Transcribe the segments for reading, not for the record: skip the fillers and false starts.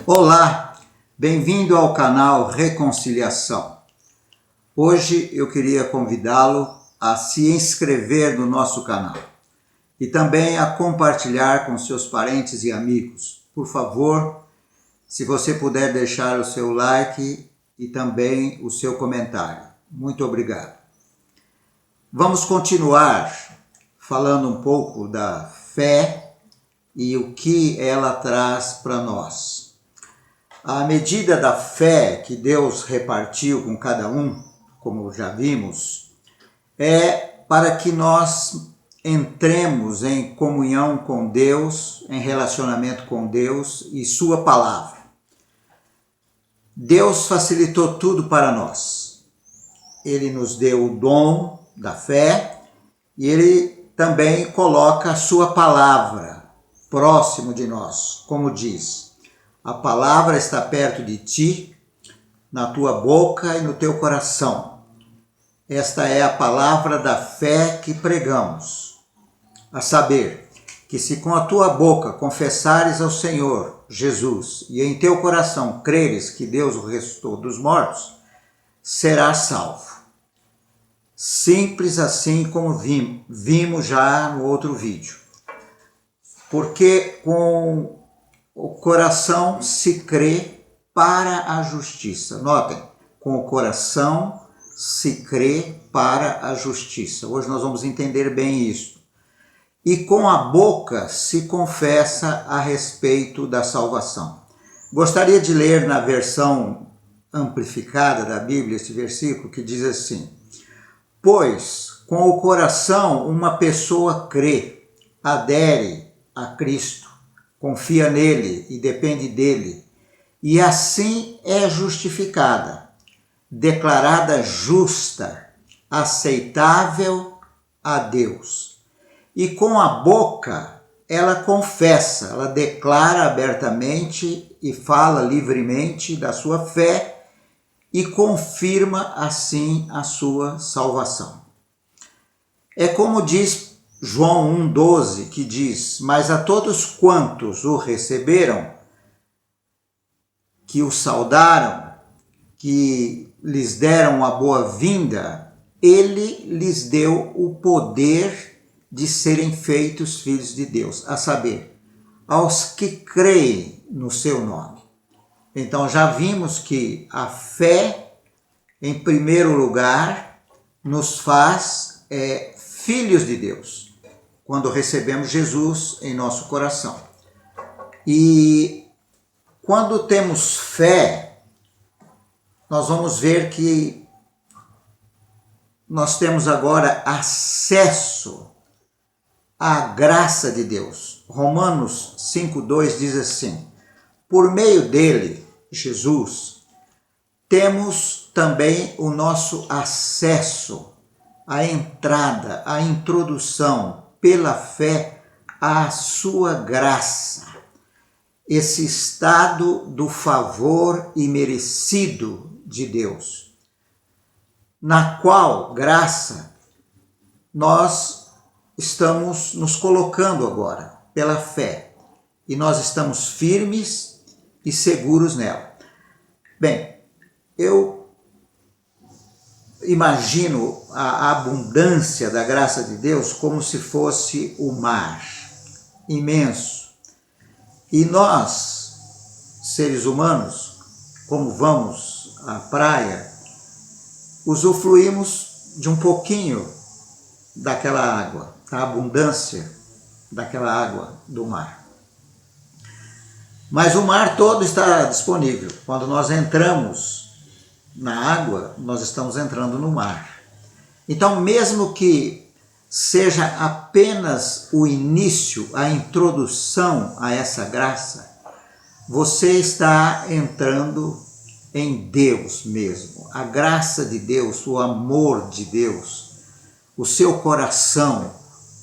Olá, bem-vindo ao canal Reconciliação. Hoje eu queria convidá-lo a se inscrever no nosso canal e também a compartilhar com seus parentes e amigos. Por favor, se você puder deixar o seu like e também o seu comentário. Muito obrigado. Vamos continuar falando um pouco da fé e o que ela traz para nós. A medida da fé que Deus repartiu com cada um, como já vimos, é para que nós entremos em comunhão com Deus, em relacionamento com Deus e Sua palavra. Deus facilitou tudo para nós. Ele nos deu o dom da fé e Ele também coloca a Sua palavra próximo de nós, como diz: a palavra está perto de ti, na tua boca e no teu coração. Esta é a palavra da fé que pregamos, a saber, que se com a tua boca confessares ao Senhor Jesus e em teu coração creres que Deus o ressuscitou dos mortos, serás salvo. Simples assim como vimos já no outro vídeo. Porque com o coração se crê para a justiça. Notem, com o coração se crê para a justiça. Hoje nós vamos entender bem isso. E com a boca se confessa a respeito da salvação. Gostaria de ler na versão amplificada da Bíblia este versículo que diz assim: pois com o coração uma pessoa crê, adere a Cristo, confia nele e depende dele, e assim é justificada, declarada justa, aceitável a Deus. E com a boca ela confessa, ela declara abertamente e fala livremente da sua fé e confirma assim a sua salvação. É como diz João 1,12, que diz: mas a todos quantos o receberam, que o saudaram, que lhes deram a boa-vinda, ele lhes deu o poder de serem feitos filhos de Deus, a saber, aos que creem no seu nome. Então já vimos que a fé, em primeiro lugar, nos faz filhos de Deus, quando recebemos Jesus em nosso coração. E quando temos fé, nós vamos ver que nós temos agora acesso à graça de Deus. Romanos 5,2 diz assim: por meio dele, Jesus, temos também o nosso acesso, a entrada, a introdução pela fé à sua graça, esse estado do favor imerecido de Deus, na qual graça nós estamos nos colocando agora pela fé e nós estamos firmes e seguros nela. Bem, eu imagino a abundância da graça de Deus como se fosse o mar imenso. E nós, seres humanos, como vamos à praia, usufruímos de um pouquinho daquela água, da abundância daquela água do mar. Mas o mar todo está disponível. Quando nós entramos na água, nós estamos entrando no mar. Então, mesmo que seja apenas o início, a introdução a essa graça, você está entrando em Deus mesmo. A graça de Deus, o amor de Deus, o seu coração,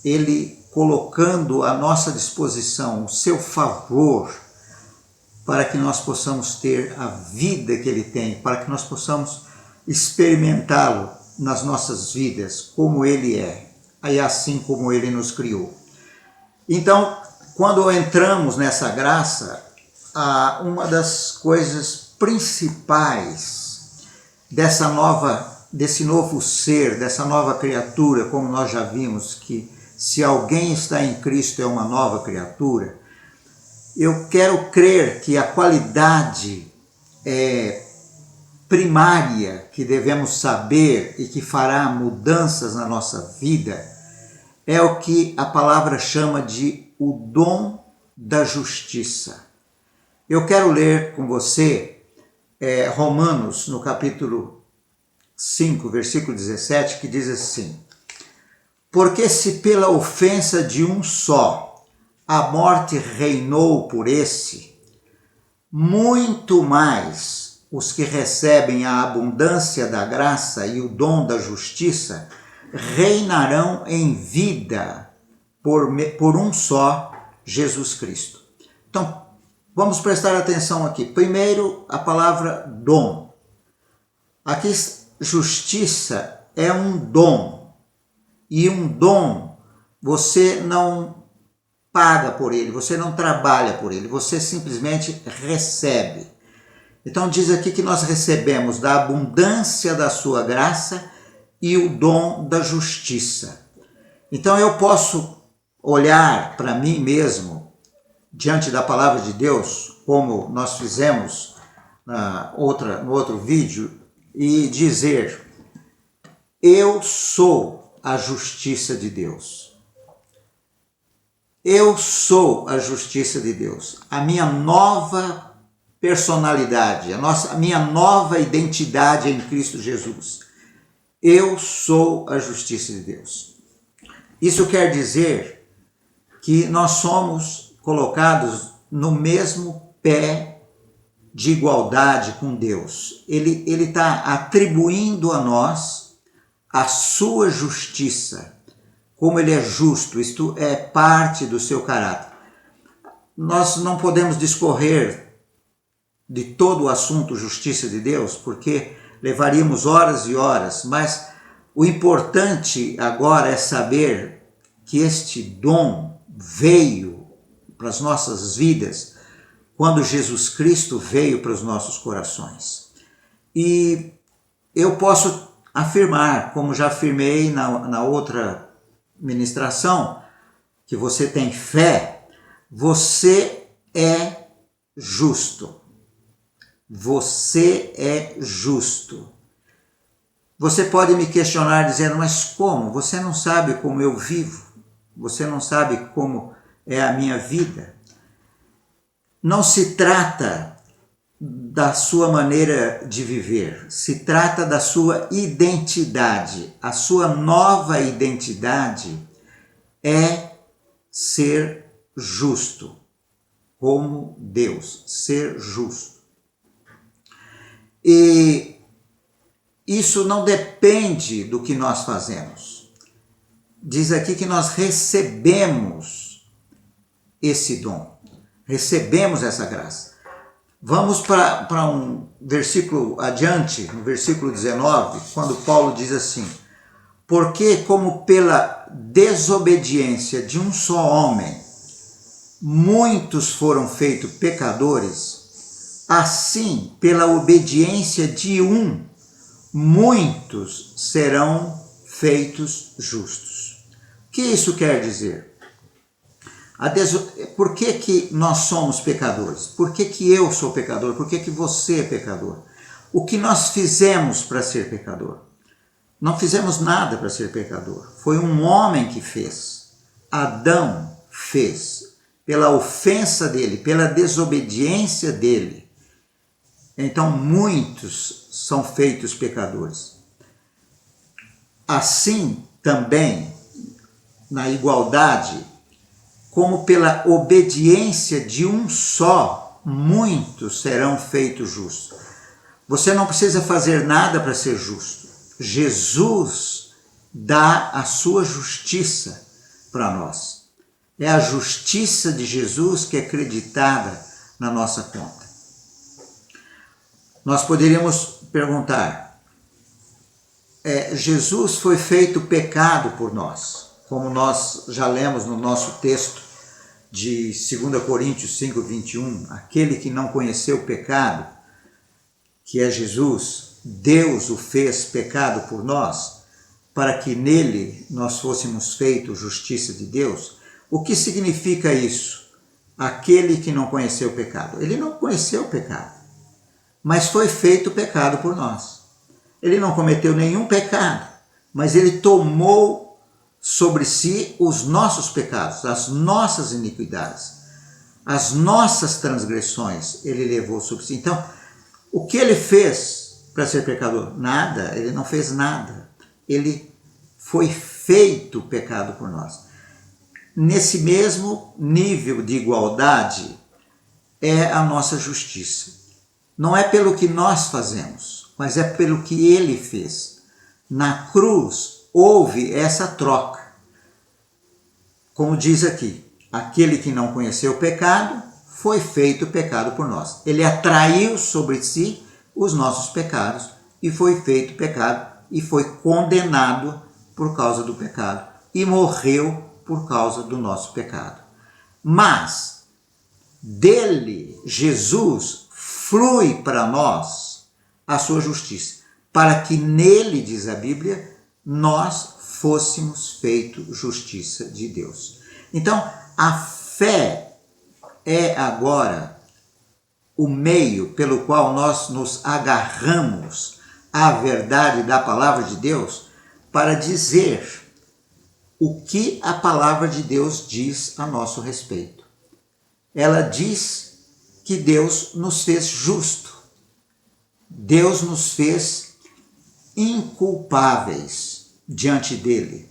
Ele colocando à nossa disposição o seu favor, para que nós possamos ter a vida que Ele tem, para que nós possamos experimentá-lo nas nossas vidas, como Ele é, e assim como Ele nos criou. Então, quando entramos nessa graça, uma das coisas principais desse novo ser, dessa nova criatura, como nós já vimos, que se alguém está em Cristo é uma nova criatura, eu quero crer que a qualidade primária que devemos saber e que fará mudanças na nossa vida é o que a palavra chama de o dom da justiça. Eu quero ler com você Romanos, no capítulo 5, versículo 17, que diz assim: porque se pela ofensa de um só a morte reinou por esse, muito mais os que recebem a abundância da graça e o dom da justiça reinarão em vida por um só, Jesus Cristo. Então, vamos prestar atenção aqui. Primeiro, a palavra dom. Aqui, justiça é um dom. E um dom, você não paga por ele, você não trabalha por ele, você simplesmente recebe. Então diz aqui que nós recebemos da abundância da sua graça e o dom da justiça. Então eu posso olhar para mim mesmo, diante da palavra de Deus, como nós fizemos no outro vídeo, e dizer: eu sou a justiça de Deus. Eu sou a justiça de Deus. A minha nova personalidade, a minha nova identidade em Cristo Jesus. Eu sou a justiça de Deus. Isso quer dizer que nós somos colocados no mesmo pé de igualdade com Deus. Ele está atribuindo a nós a sua justiça. Como ele é justo, isto é parte do seu caráter. Nós não podemos discorrer de todo o assunto justiça de Deus, porque levaríamos horas e horas, mas o importante agora é saber que este dom veio para as nossas vidas quando Jesus Cristo veio para os nossos corações. E eu posso afirmar, como já afirmei na outra ministração, que você tem fé, você é justo. Você é justo. Você pode me questionar dizendo: mas como? Você não sabe como eu vivo? Você não sabe como é a minha vida? Não se trata da sua maneira de viver, se trata da sua identidade. A sua nova identidade é ser justo, como Deus, ser justo. E isso não depende do que nós fazemos. Diz aqui que nós recebemos esse dom, recebemos essa graça. Vamos para um versículo adiante, no versículo 19, quando Paulo diz assim: porque como pela desobediência de um só homem muitos foram feitos pecadores, assim pela obediência de um muitos serão feitos justos. O que isso quer dizer? Por que nós somos pecadores? Por que eu sou pecador? Por que você é pecador? O que nós fizemos para ser pecador? Não fizemos nada para ser pecador. Foi um homem que fez. Adão fez. Pela ofensa dele, pela desobediência dele. Então muitos são feitos pecadores. Assim também, na igualdade, como pela obediência de um só, muitos serão feitos justos. Você não precisa fazer nada para ser justo. Jesus dá a sua justiça para nós. É a justiça de Jesus que é acreditada na nossa conta. Nós poderíamos perguntar: Jesus foi feito pecado por nós, como nós já lemos no nosso texto, de 2 Coríntios 5, 21, aquele que não conheceu o pecado, que é Jesus, Deus o fez pecado por nós, para que nele nós fôssemos feitos justiça de Deus. O que significa isso? Aquele que não conheceu o pecado. Ele não conheceu o pecado, mas foi feito pecado por nós. Ele não cometeu nenhum pecado, mas ele tomou sobre si os nossos pecados, as nossas iniquidades, as nossas transgressões, ele levou sobre si. Então, o que ele fez para ser pecador? Nada, ele não fez nada. Ele foi feito pecado por nós. Nesse mesmo nível de igualdade é a nossa justiça. Não é pelo que nós fazemos, mas é pelo que ele fez. Na cruz houve essa troca. Como diz aqui, aquele que não conheceu o pecado foi feito pecado por nós. Ele atraiu sobre si os nossos pecados e foi feito pecado e foi condenado por causa do pecado e morreu por causa do nosso pecado. Mas dele, Jesus, flui para nós a sua justiça, para que nele, diz a Bíblia, nós fôssemos feitos justiça de Deus. Então, a fé é agora o meio pelo qual nós nos agarramos à verdade da palavra de Deus para dizer o que a palavra de Deus diz a nosso respeito. Ela diz que Deus nos fez justo. Deus nos fez inculpáveis diante dele,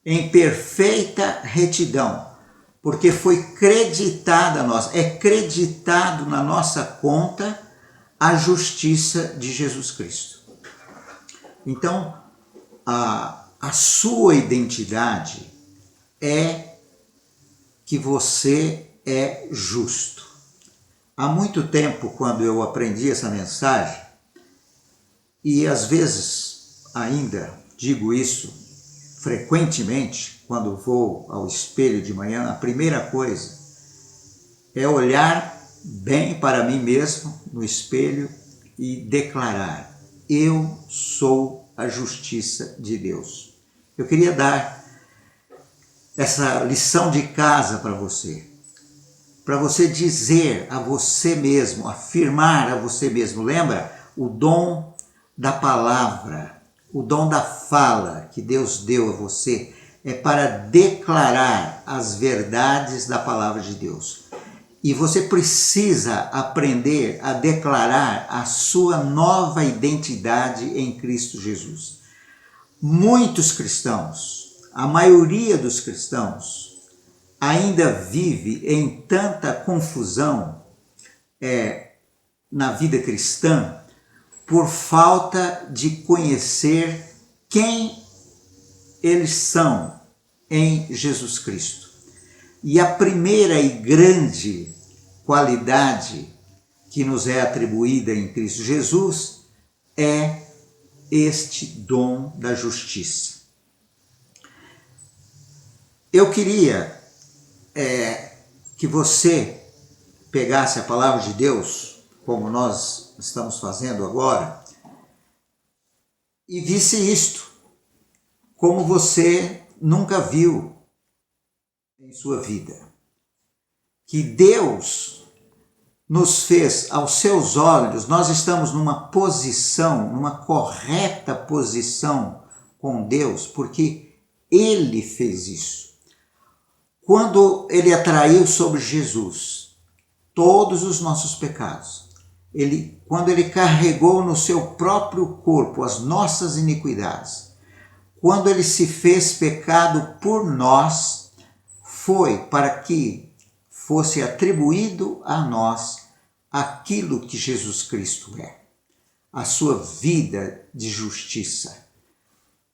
em perfeita retidão, porque foi creditada a nós, é creditado na nossa conta a justiça de Jesus Cristo. Então, a sua identidade é que você é justo. Há muito tempo, quando eu aprendi essa mensagem, e às vezes ainda digo isso frequentemente, quando vou ao espelho de manhã, a primeira coisa é olhar bem para mim mesmo no espelho e declarar: eu sou a justiça de Deus. Eu queria dar essa lição de casa para você dizer a você mesmo, afirmar a você mesmo. Lembra? O dom da palavra, o dom da fala que Deus deu a você é para declarar as verdades da palavra de Deus. E você precisa aprender a declarar a sua nova identidade em Cristo Jesus. Muitos cristãos, a maioria dos cristãos, ainda vive em tanta confusão na vida cristã por falta de conhecer quem eles são em Jesus Cristo. E a primeira e grande qualidade que nos é atribuída em Cristo Jesus é este dom da justiça. Eu queria que você pegasse a palavra de Deus, como nós estamos fazendo agora, e visse isto, como você nunca viu em sua vida. Que Deus nos fez aos seus olhos, nós estamos numa posição, numa correta posição com Deus, porque Ele fez isso. Quando Ele atraiu sobre Jesus todos os nossos pecados, quando Ele carregou no seu próprio corpo as nossas iniquidades, quando Ele se fez pecado por nós, foi para que fosse atribuído a nós aquilo que Jesus Cristo é, a sua vida de justiça.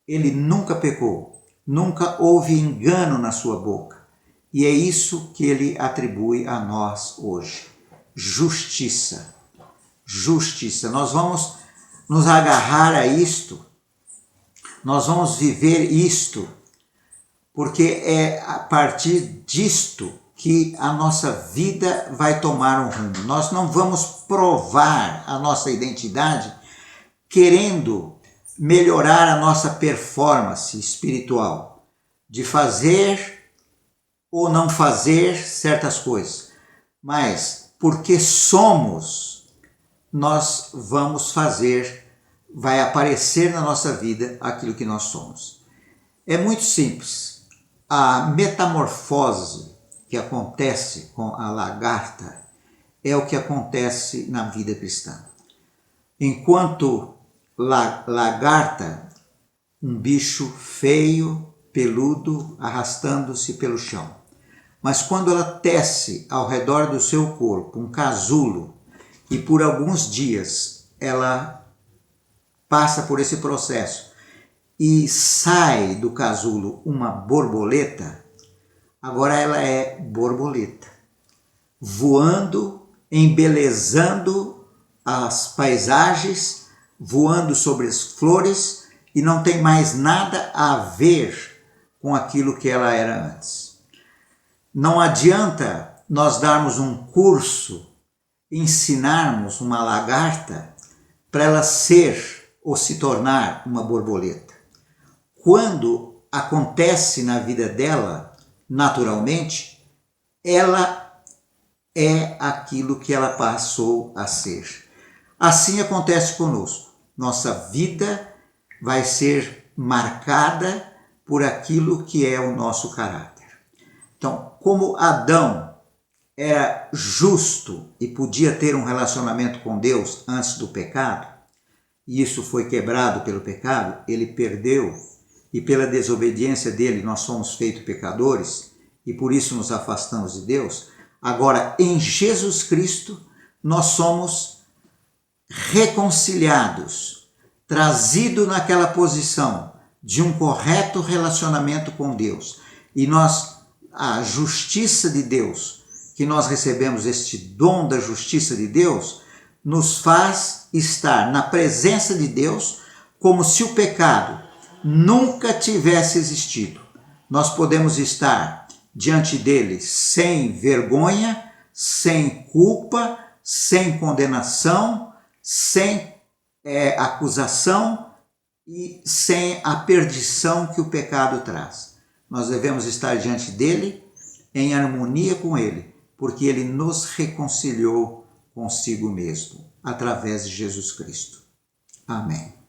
Ele nunca pecou, nunca houve engano na sua boca. E é isso que ele atribui a nós hoje. Justiça. Justiça. Nós vamos nos agarrar a isto, nós vamos viver isto, porque é a partir disto que a nossa vida vai tomar um rumo. Nós não vamos provar a nossa identidade querendo melhorar a nossa performance espiritual, de fazer ou não fazer certas coisas, mas porque somos, nós vamos fazer, vai aparecer na nossa vida aquilo que nós somos. É muito simples. A metamorfose que acontece com a lagarta é o que acontece na vida cristã. Enquanto lagarta, um bicho feio, peludo, arrastando-se pelo chão. Mas quando ela tece ao redor do seu corpo um casulo e por alguns dias ela passa por esse processo e sai do casulo uma borboleta, agora ela é borboleta, voando, embelezando as paisagens, voando sobre as flores e não tem mais nada a ver com aquilo que ela era antes. Não adianta nós darmos um curso, ensinarmos uma lagarta para ela ser ou se tornar uma borboleta. Quando acontece na vida dela, naturalmente, ela é aquilo que ela passou a ser. Assim acontece conosco. Nossa vida vai ser marcada por aquilo que é o nosso caráter. Então, como Adão era justo e podia ter um relacionamento com Deus antes do pecado, e isso foi quebrado pelo pecado, ele perdeu, e pela desobediência dele nós somos feitos pecadores, e por isso nos afastamos de Deus. Agora, em Jesus Cristo, nós somos reconciliados, trazidos naquela posição de um correto relacionamento com Deus. E a justiça de Deus, que nós recebemos este dom da justiça de Deus, nos faz estar na presença de Deus como se o pecado nunca tivesse existido. Nós podemos estar diante dele sem vergonha, sem culpa, sem condenação, sem acusação e sem a perdição que o pecado traz. Nós devemos estar diante dele em harmonia com ele, porque ele nos reconciliou consigo mesmo, através de Jesus Cristo. Amém.